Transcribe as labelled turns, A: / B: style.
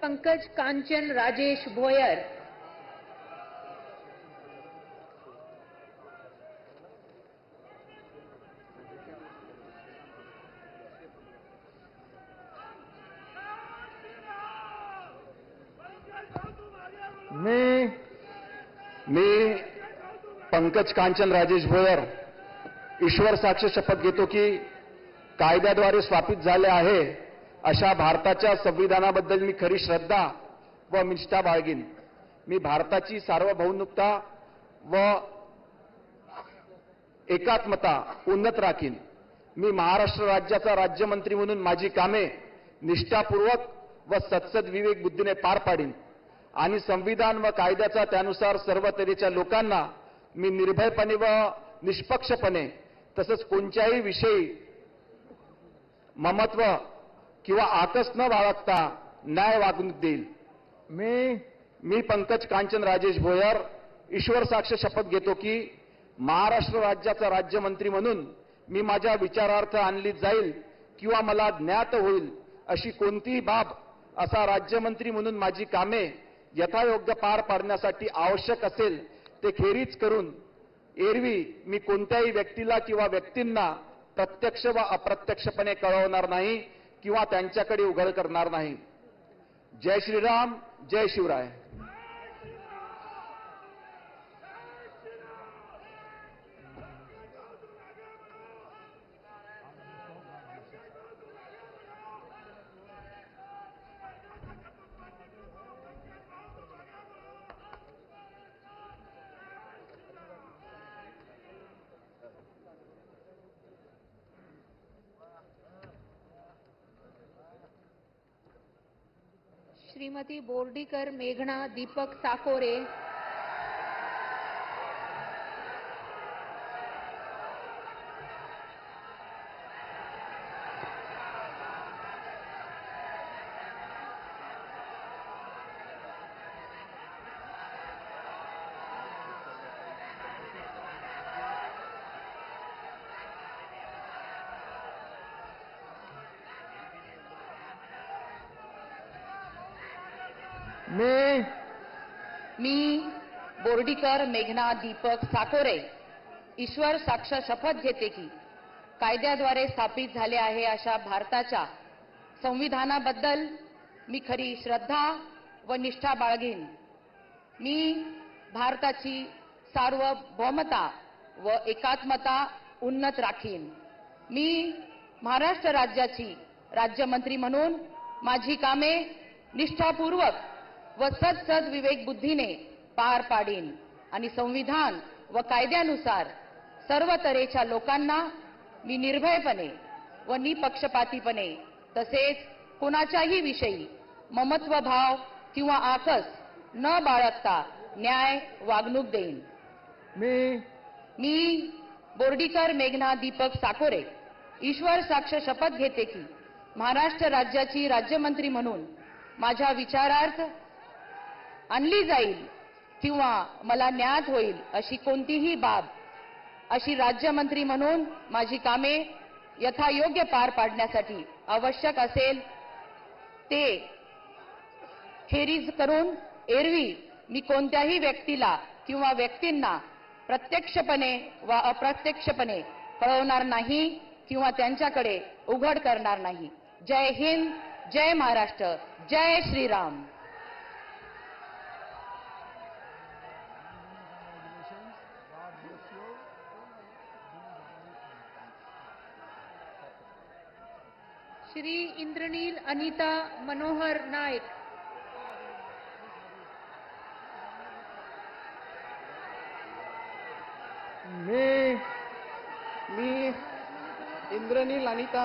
A: पंकज कांचन राजेश भोयर,
B: मी पंकज कांचन राजेश भोयर ईश्वर साक्ष शपथ घेतो की कायद्याद्वारे स्थापित झाले आहे अशा भारताच्या संविधानाबद्दल मी खरी श्रद्धा व निष्ठा बाळगीन. मी भारताची सार्वभौमता व एकात्मता उन्नत राखीन. मी महाराष्ट्र राज्याचा राज्यमंत्री म्हणून माझी कामे निष्ठापूर्वक व सत्सद विवेक बुद्धीने पार पाडीन आणि संविधान व कायद्याचा त्यानुसार सर्व तऱ्हेच्या लोकांना मी निर्भयपणे व निष्पक्षपणे तसंच कोणत्याही विषयी ममत्व किंवा आकस न बाळगता न्याय वागणूक देईल. मी पंकज कांचन राजेश भोयर ईश्वर साक्ष शपथ घेतो की महाराष्ट्र राज्याचा राज्यमंत्री म्हणून मी माझ्या विचारार्थ आणली जाईल किंवा मला ज्ञात होईल अशी कोणतीही बाब असा राज्यमंत्री म्हणून माझी कामे यथायोग्य पार पाडण्यासाठी आवश्यक असेल ते खेरीज करून एरवी मी कोणत्याही व्यक्तीला किंवा व्यक्तींना प्रत्यक्ष व अप्रत्यक्षपणे कळवणार नाही किंवा त्यांच्याकडे उघड करणार नाही. जय श्रीराम, जय शिवराय.
A: श्रीमती बोर्डीकर मेघना दीपक साकोरे,
C: मी बोर्डीकर मेघना दीपक साकोरे ईश्वर साक्ष शपथ घेते की कायद्याद्वारे स्थापित झाले आहे अशा भारताच्या संविधानाबद्दल मी खरी श्रद्धा व निष्ठा बाळगीन. मी भारताची सार्वभौमता व एकात्मता उन्नत राखीन. मी महाराष्ट्र राज्याची राज्यमंत्री म्हणून माझी कामे निष्ठापूर्वक व सत्सद विवेक बुद्धीने पार पाडीन आणि संविधान व कायद्यानुसार सर्व तऱ्हेच्या लोकांना मी निर्भयपणे व निपक्षपातीपणे तसेच कोणाच्याही विषयी ममत्व भाव किंवा आकस न बाळगता न्याय वागणूक देईन. मी बोर्डीकर मेघना दीपक साकोरे ईश्वर साक्ष शपथ घेते की महाराष्ट्र राज्याची राज्यमंत्री म्हणून माझ्या विचारार्थ आणली जाईल किंवा मला ज्ञात होईल अशी कोणतीही बाब अशी राज्यमंत्री म्हणून माझी कामे यथायोग्य पार पाडण्यासाठी आवश्यक असेल ते खेरीज करून एरवी मी कोणत्याही व्यक्तीला किंवा व्यक्तींना प्रत्यक्षपणे व अप्रत्यक्षपणे कळवणार नाही किंवा त्यांच्याकडे उघड करणार नाही. जय हिंद, जय महाराष्ट्र, जय श्रीराम.
A: श्री इंद्रनील अनिता मनोहर नायक,
B: मी इंद्रनील अनिता